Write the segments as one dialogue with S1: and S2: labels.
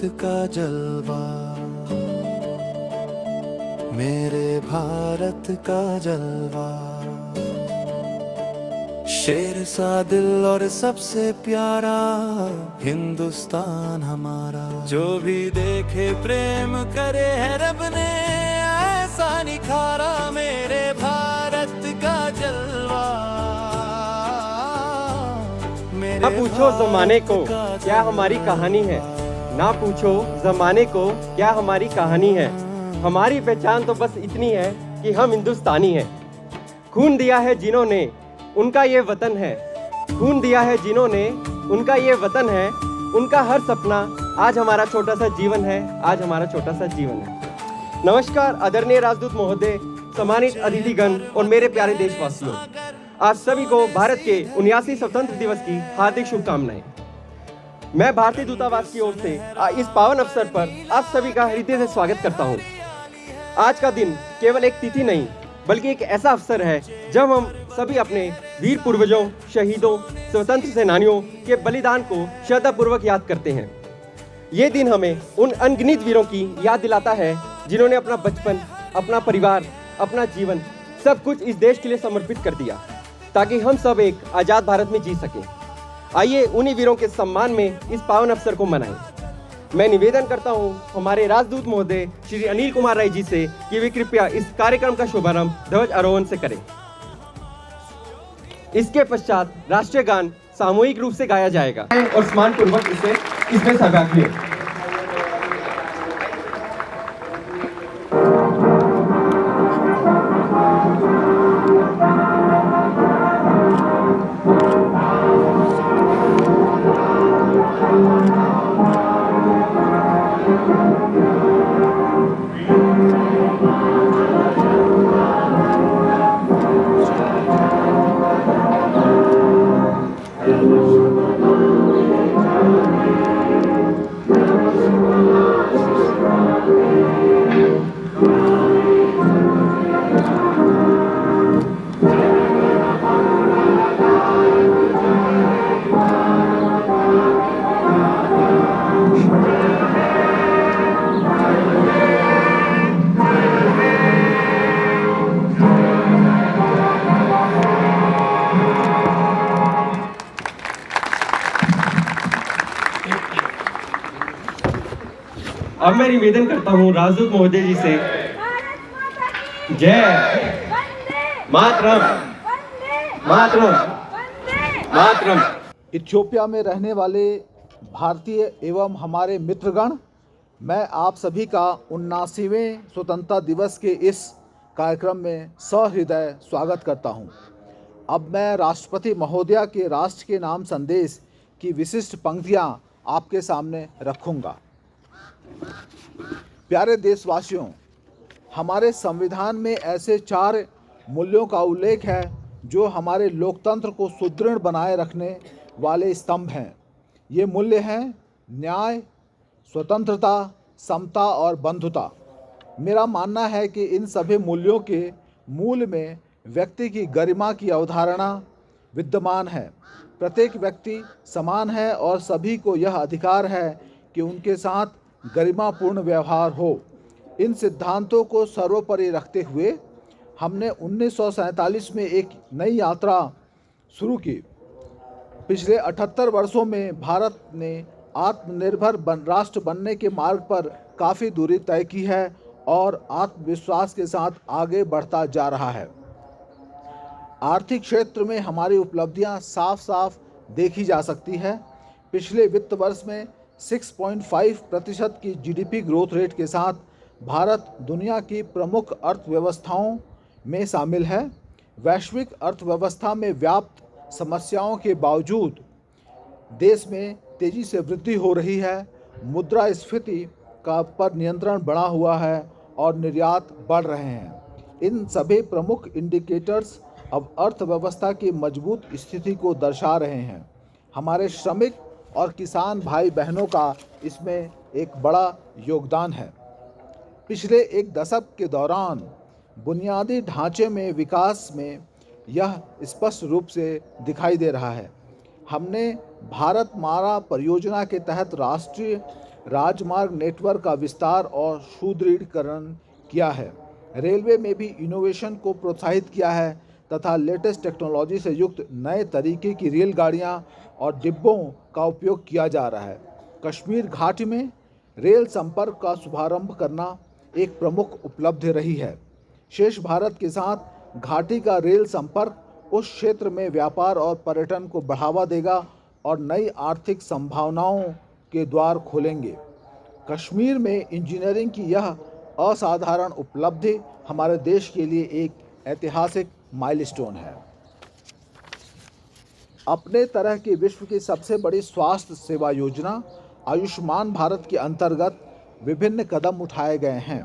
S1: का जलवा, मेरे भारत का जलवा। शेर सा दिल और सबसे प्यारा हिंदुस्तान हमारा। जो भी देखे प्रेम करे है रब ने ऐसा निखारा, मेरे भारत का जलवा।
S2: ना पूछो जमाने को क्या हमारी कहानी है, ना पूछो जमाने को क्या हमारी कहानी है। हमारी पहचान तो बस इतनी है कि हम हिंदुस्तानी हैं। खून दिया है जिन्होंने उनका ये वतन है, खून दिया है जिन्होंने उनका ये वतन है। उनका हर सपना आज हमारा छोटा सा जीवन है, आज हमारा छोटा सा जीवन है। नमस्कार आदरणीय राजदूत महोदय, सम्मानित अतिथिगण और मेरे प्यारे देशवासियों, आप सभी को भारत के 79 स्वतंत्र दिवस की हार्दिक शुभकामनाएं। मैं भारतीय दूतावास की ओर से इस पावन अवसर पर आप सभी का हृदय से स्वागत करता हूं। आज का दिन केवल एक तिथि नहीं बल्कि एक ऐसा अवसर है जब हम सभी अपने वीर पूर्वजों, शहीदों, स्वतंत्र सेनानियों के बलिदान को श्रद्धापूर्वक याद करते हैं। ये दिन हमें उन अनगिनत वीरों की याद दिलाता है जिन्होंने अपना बचपन, अपना परिवार, अपना जीवन सब कुछ इस देश के लिए समर्पित कर दिया ताकि हम सब एक आज़ाद भारत में जी सकें। आइए उन्हीं वीरों के सम्मान में इस पावन अवसर को मनाएं। मैं निवेदन करता हूं हमारे राजदूत महोदय श्री अनिल कुमार राय जी से कि वे कृपया इस कार्यक्रम का शुभारंभ ध्वज आरोहण से करें। इसके पश्चात राष्ट्रीय गान सामूहिक रूप से गाया जाएगा और सम्मानपूर्वक इसमें सहभागी लें। अब मैं निवेदन करता हूँ राजदूत महोदय जी से, जय मातरम, मातरम, मातरम।
S3: इथियोपिया में रहने वाले भारतीय एवं हमारे मित्रगण, मैं आप सभी का 79वें स्वतंत्रता दिवस के इस कार्यक्रम में सहृदय स्वागत करता हूं। अब मैं राष्ट्रपति महोदया के राष्ट्र के नाम संदेश की विशिष्ट पंक्तियां आपके सामने रखूंगा। प्यारे देशवासियों, हमारे संविधान में ऐसे 4 मूल्यों का उल्लेख है जो हमारे लोकतंत्र को सुदृढ़ बनाए रखने वाले स्तंभ हैं। ये मूल्य हैं न्याय, स्वतंत्रता, समता और बंधुता। मेरा मानना है कि इन सभी मूल्यों के मूल में व्यक्ति की गरिमा की अवधारणा विद्यमान है। प्रत्येक व्यक्ति समान है और सभी को यह अधिकार है कि उनके साथ गरिमापूर्ण व्यवहार हो। इन सिद्धांतों को सर्वोपरि रखते हुए हमने 1947 में एक नई यात्रा शुरू की। पिछले 78 वर्षों में भारत ने आत्मनिर्भर राष्ट्र बनने के मार्ग पर काफ़ी दूरी तय की है और आत्मविश्वास के साथ आगे बढ़ता जा रहा है। आर्थिक क्षेत्र में हमारी उपलब्धियां साफ साफ देखी जा सकती है। पिछले वित्त वर्ष में 6.5% की जीडीपी ग्रोथ रेट के साथ भारत दुनिया की प्रमुख अर्थव्यवस्थाओं में शामिल है। वैश्विक अर्थव्यवस्था में व्याप्त समस्याओं के बावजूद देश में तेज़ी से वृद्धि हो रही है। मुद्रास्फीति का पर नियंत्रण बढ़ा हुआ है और निर्यात बढ़ रहे हैं। इन सभी प्रमुख इंडिकेटर्स अब अर्थव्यवस्था की मजबूत स्थिति को दर्शा रहे हैं। हमारे श्रमिक और किसान भाई बहनों का इसमें एक बड़ा योगदान है। पिछले एक दशक के दौरान बुनियादी ढांचे में विकास में यह स्पष्ट रूप से दिखाई दे रहा है। हमने भारत माला परियोजना के तहत राष्ट्रीय राजमार्ग नेटवर्क का विस्तार और सुदृढ़ीकरण किया है। रेलवे में भी इनोवेशन को प्रोत्साहित किया है तथा लेटेस्ट टेक्नोलॉजी से युक्त नए तरीके की रेलगाड़ियां और डिब्बों का उपयोग किया जा रहा है। कश्मीर घाटी में रेल संपर्क का शुभारंभ करना एक प्रमुख उपलब्धि रही है। शेष भारत के साथ घाटी का रेल संपर्क उस क्षेत्र में व्यापार और पर्यटन को बढ़ावा देगा और नई आर्थिक संभावनाओं के द्वार खोलेंगे। कश्मीर में इंजीनियरिंग की यह असाधारण उपलब्धि हमारे देश के लिए एक ऐतिहासिक माइलस्टोन है। अपने तरह की विश्व की सबसे बड़ी स्वास्थ्य सेवा योजना आयुष्मान भारत के अंतर्गत विभिन्न कदम उठाए गए हैं।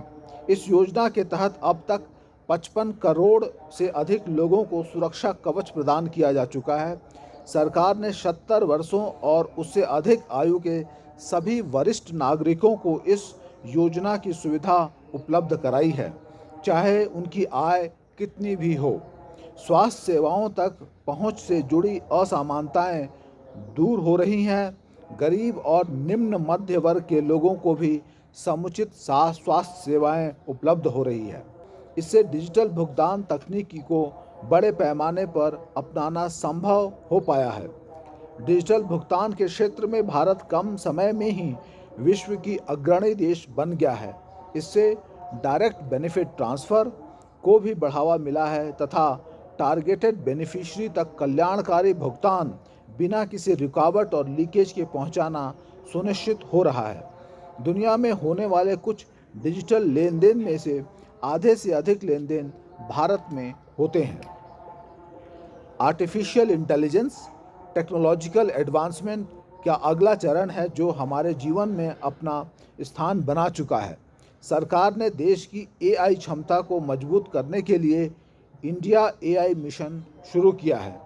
S3: इस योजना के तहत अब तक 55 करोड़ से अधिक लोगों को सुरक्षा कवच प्रदान किया जा चुका है। सरकार ने 70 वर्षों और उससे अधिक आयु के सभी वरिष्ठ नागरिकों को इस योजना की सुविधा उपलब्ध कराई है, चाहे उनकी आय कितनी भी हो। स्वास्थ्य सेवाओं तक पहुंच से जुड़ी असमानताएं दूर हो रही हैं। गरीब और निम्न मध्य वर्ग के लोगों को भी समुचित स्वास्थ्य सेवाएं उपलब्ध हो रही है। इससे डिजिटल भुगतान तकनीकी को बड़े पैमाने पर अपनाना संभव हो पाया है। डिजिटल भुगतान के क्षेत्र में भारत कम समय में ही विश्व की अग्रणी देश बन गया है। इससे डायरेक्ट बेनिफिट ट्रांसफ़र को भी बढ़ावा मिला है तथा टारगेटेड बेनिफिशियरी तक कल्याणकारी भुगतान बिना किसी रुकावट और लीकेज के पहुंचाना सुनिश्चित हो रहा है। दुनिया में होने वाले कुछ डिजिटल लेन देन में से आधे से अधिक लेन देन भारत में होते हैं। आर्टिफिशियल इंटेलिजेंस टेक्नोलॉजिकल एडवांसमेंट का अगला चरण है जो हमारे जीवन में अपना स्थान बना चुका है। सरकार ने देश की एआई क्षमता को मजबूत करने के लिए इंडिया एआई मिशन शुरू किया है।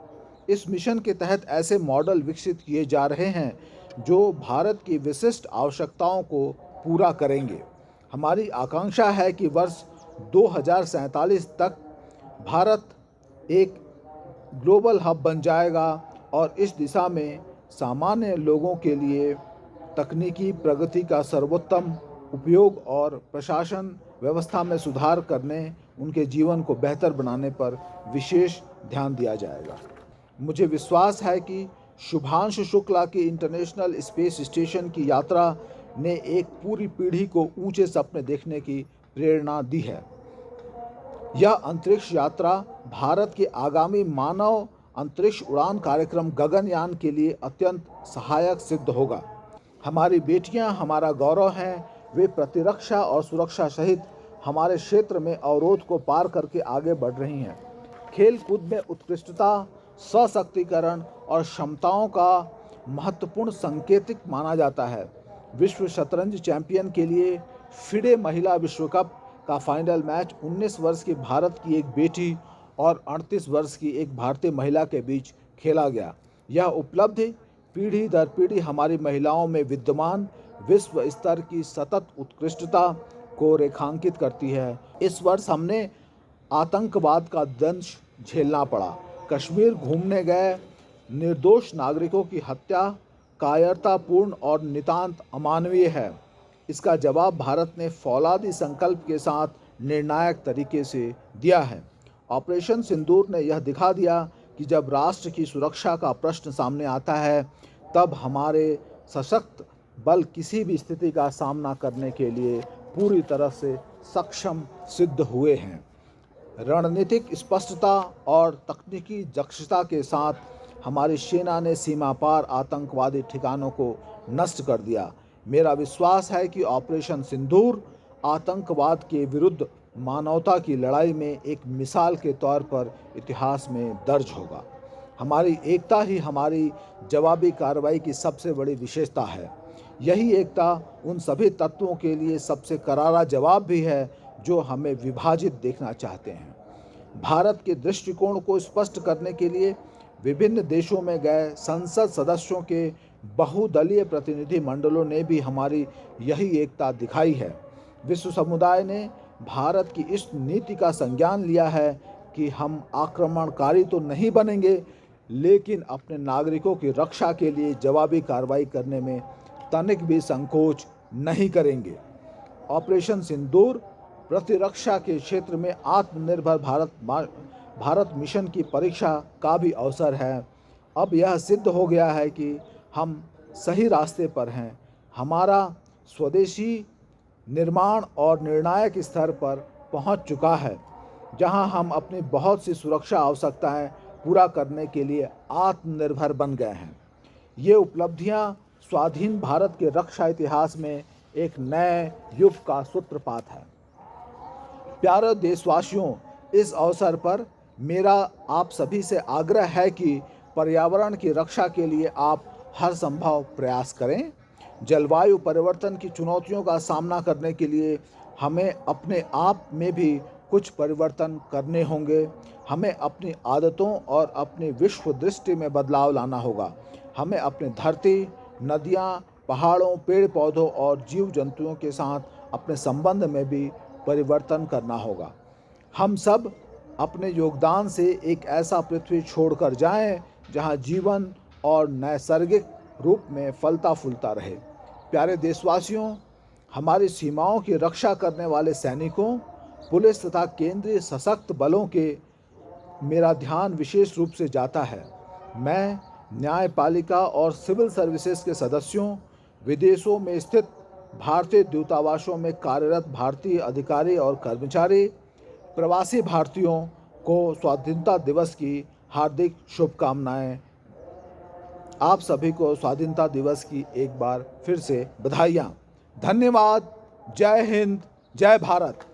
S3: इस मिशन के तहत ऐसे मॉडल विकसित किए जा रहे हैं जो भारत की विशिष्ट आवश्यकताओं को पूरा करेंगे। हमारी आकांक्षा है कि वर्ष 2047 तक भारत एक ग्लोबल हब बन जाएगा और इस दिशा में सामान्य लोगों के लिए तकनीकी प्रगति का सर्वोत्तम उपयोग और प्रशासन व्यवस्था में सुधार करने, उनके जीवन को बेहतर बनाने पर विशेष ध्यान दिया जाएगा। मुझे विश्वास है कि शुभांशु शुक्ला की इंटरनेशनल स्पेस स्टेशन की यात्रा ने एक पूरी पीढ़ी को ऊंचे सपने देखने की प्रेरणा दी है। यह अंतरिक्ष यात्रा भारत के आगामी मानव अंतरिक्ष उड़ान कार्यक्रम गगनयान के लिए अत्यंत सहायक सिद्ध होगा। हमारी बेटियां हमारा गौरव हैं। वे प्रतिरक्षा और सुरक्षा सहित हमारे क्षेत्र में अवरोध को पार करके आगे बढ़ रही हैं। खेल कूद में उत्कृष्टता, सशक्तिकरण और क्षमताओं का महत्वपूर्ण संकेतिक माना जाता है। विश्व शतरंज चैंपियन के लिए फिडे महिला विश्व कप का फाइनल मैच 19 वर्ष की भारत की एक बेटी और 38 वर्ष की एक भारतीय महिला के बीच खेला गया। यह उपलब्धि पीढ़ी दर पीढ़ी हमारी महिलाओं में विद्यमान विश्व स्तर की सतत उत्कृष्टता को रेखांकित करती है। इस वर्ष हमने आतंकवाद का दंश झेलना पड़ा। कश्मीर घूमने गए निर्दोष नागरिकों की हत्या कायरतापूर्ण और नितांत अमानवीय है। इसका जवाब भारत ने फौलादी संकल्प के साथ निर्णायक तरीके से दिया है। ऑपरेशन सिंदूर ने यह दिखा दिया कि जब राष्ट्र की सुरक्षा का प्रश्न सामने आता है तब हमारे सशक्त बल किसी भी स्थिति का सामना करने के लिए पूरी तरह से सक्षम सिद्ध हुए हैं। रणनीतिक स्पष्टता और तकनीकी दक्षता के साथ हमारी सेना ने सीमा पार आतंकवादी ठिकानों को नष्ट कर दिया। मेरा विश्वास है कि ऑपरेशन सिंदूर आतंकवाद के विरुद्ध मानवता की लड़ाई में एक मिसाल के तौर पर इतिहास में दर्ज होगा। हमारी एकता ही हमारी जवाबी कार्रवाई की सबसे बड़ी विशेषता है। यही एकता उन सभी तत्वों के लिए सबसे करारा जवाब भी है जो हमें विभाजित देखना चाहते हैं। भारत के दृष्टिकोण को स्पष्ट करने के लिए विभिन्न देशों में गए संसद सदस्यों के बहुदलीय प्रतिनिधि मंडलों ने भी हमारी यही एकता दिखाई है। विश्व समुदाय ने भारत की इस नीति का संज्ञान लिया है कि हम आक्रमणकारी तो नहीं बनेंगे, लेकिन अपने नागरिकों की रक्षा के लिए जवाबी कार्रवाई करने में तनिक भी संकोच नहीं करेंगे। ऑपरेशन सिंदूर प्रतिरक्षा के क्षेत्र में आत्मनिर्भर भारत मिशन की परीक्षा का भी अवसर है। अब यह सिद्ध हो गया है कि हम सही रास्ते पर हैं। हमारा स्वदेशी निर्माण और निर्णायक स्तर पर पहुंच चुका है, जहां हम अपनी बहुत सी सुरक्षा आवश्यकताएं पूरा करने के लिए आत्मनिर्भर बन गए हैं। ये उपलब्धियां स्वाधीन भारत के रक्षा इतिहास में एक नए युग का सूत्रपात है। प्यारे देशवासियों, इस अवसर पर मेरा आप सभी से आग्रह है कि पर्यावरण की रक्षा के लिए आप हर संभव प्रयास करें। जलवायु परिवर्तन की चुनौतियों का सामना करने के लिए हमें अपने आप में भी कुछ परिवर्तन करने होंगे। हमें अपनी आदतों और अपनी विश्व दृष्टि में बदलाव लाना होगा। हमें अपनी धरती, नदियाँ, पहाड़ों, पेड़ पौधों और जीव जंतुओं के साथ अपने संबंध में भी परिवर्तन करना होगा। हम सब अपने योगदान से एक ऐसा पृथ्वी छोड़कर जाएं जहां जीवन और नैसर्गिक रूप में फलता फूलता रहे। प्यारे देशवासियों, हमारी सीमाओं की रक्षा करने वाले सैनिकों, पुलिस तथा केंद्रीय सशस्त्र बलों के मेरा ध्यान विशेष रूप से जाता है। मैं न्यायपालिका और सिविल सर्विसेज के सदस्यों, विदेशों में स्थित भारतीय दूतावासों में कार्यरत भारतीय अधिकारी और कर्मचारी, प्रवासी भारतीयों को स्वाधीनता दिवस की हार्दिक शुभकामनाएं। आप सभी को स्वाधीनता दिवस की एक बार फिर से बधाइयाँ। धन्यवाद। जय हिंद, जय भारत।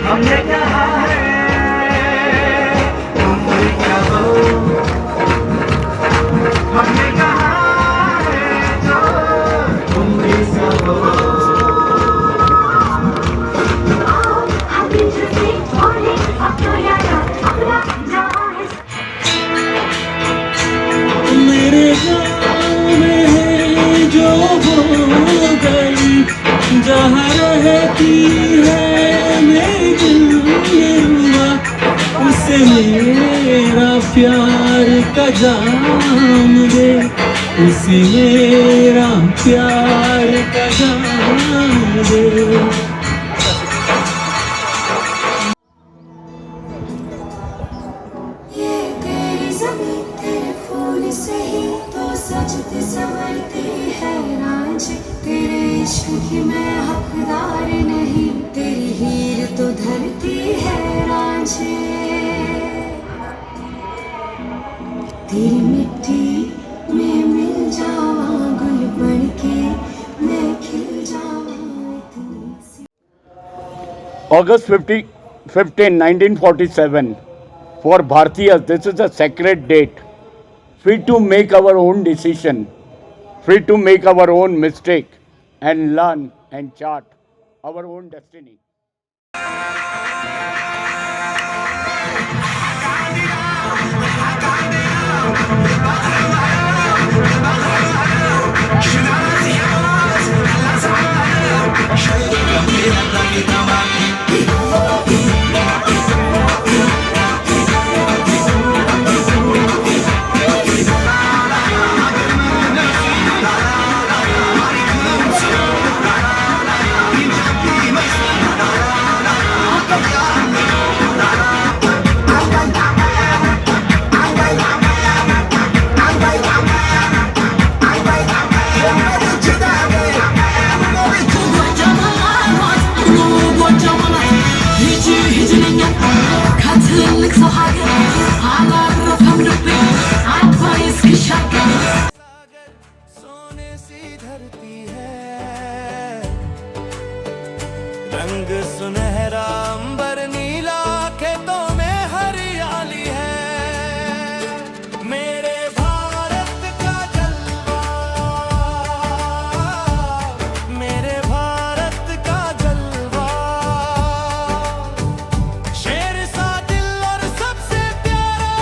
S4: हमने कहा है तुम भी कहो, हमने कहा है तो तुम भी कहो। हम से बोले अपना यार अपना जहाँ है। मेरे गाँव में है जो वो गली जहाँ रहती है उसे मेरा प्यार का जाम दे, उसे मेरा प्यार का जाम दे। ये तेरी
S5: की मैं हकदार नहीं, तेरी हीर तो धरती है रांझे। तेरी मिट्टी में मिल जावा गुल बन के, मैं खिल जावा इतनी सी।
S6: August 15, 1947. For Bhartiyas, this is a sacred date. Free to make our own decision, free to make our own mistake, and learn and chart our own destiny.
S1: सागर सोने सी धरती है, रंग सुनहरा अंबर नीला, खेतों में हरियाली है। मेरे भारत का जलवा, मेरे भारत का जलवा, शेर सा दिल और सबसे प्यारा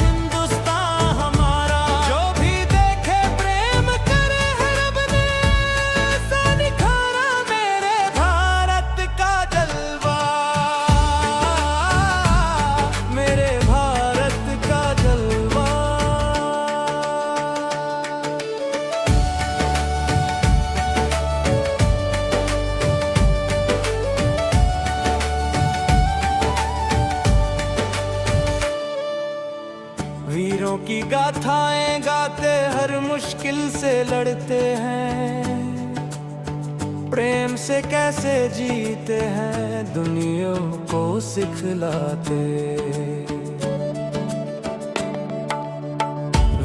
S1: हिंदुस्तान हमारा। जो भी देखे प्रेम करे है रब ने ऐसा निखारा, मेरे भारत का जलवा, मेरे भारत का जलवा। वीरों की गाथाएं गाते हर मुश्किल से लड़ते हैं, प्रेम से कैसे जीते हैं दुनिया को सिखलाते।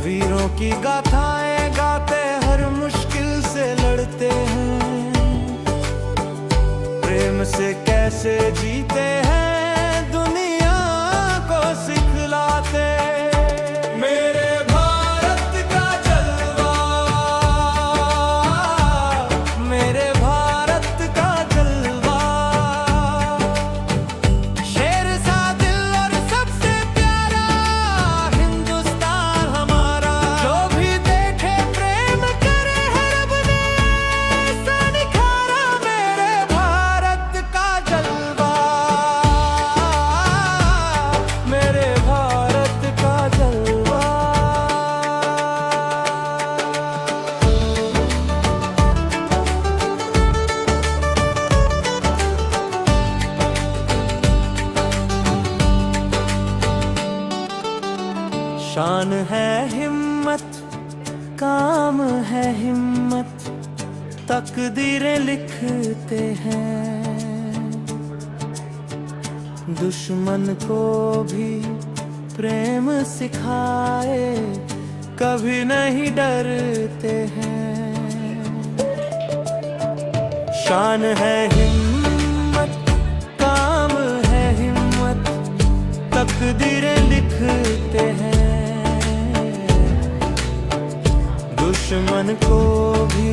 S1: वीरों की गाथाएं गाते हर मुश्किल से लड़ते हैं, प्रेम से कैसे जीते हैं दुनिया को सिखलाते। मेरे भारत का जलवा, मेरे भारत का जलवा, शेर सा दिल और सबसे प्यारा हिंदुस्तान हमारा। जो भी देखे प्रेम करे है रब ने ऐसा निखारा, मेरे भारत का जलवा, मेरे भारत का जलवा। शान है हिम्मत, काम है हिम्मत, तकदीरें लिखते हैं। दुश्मन को भी प्रेम सिखाए, कभी नहीं डरते हैं। शान है हिम्मत, काम है हिम्मत, तकदीरें लिखते हैं। दुश्मन को भी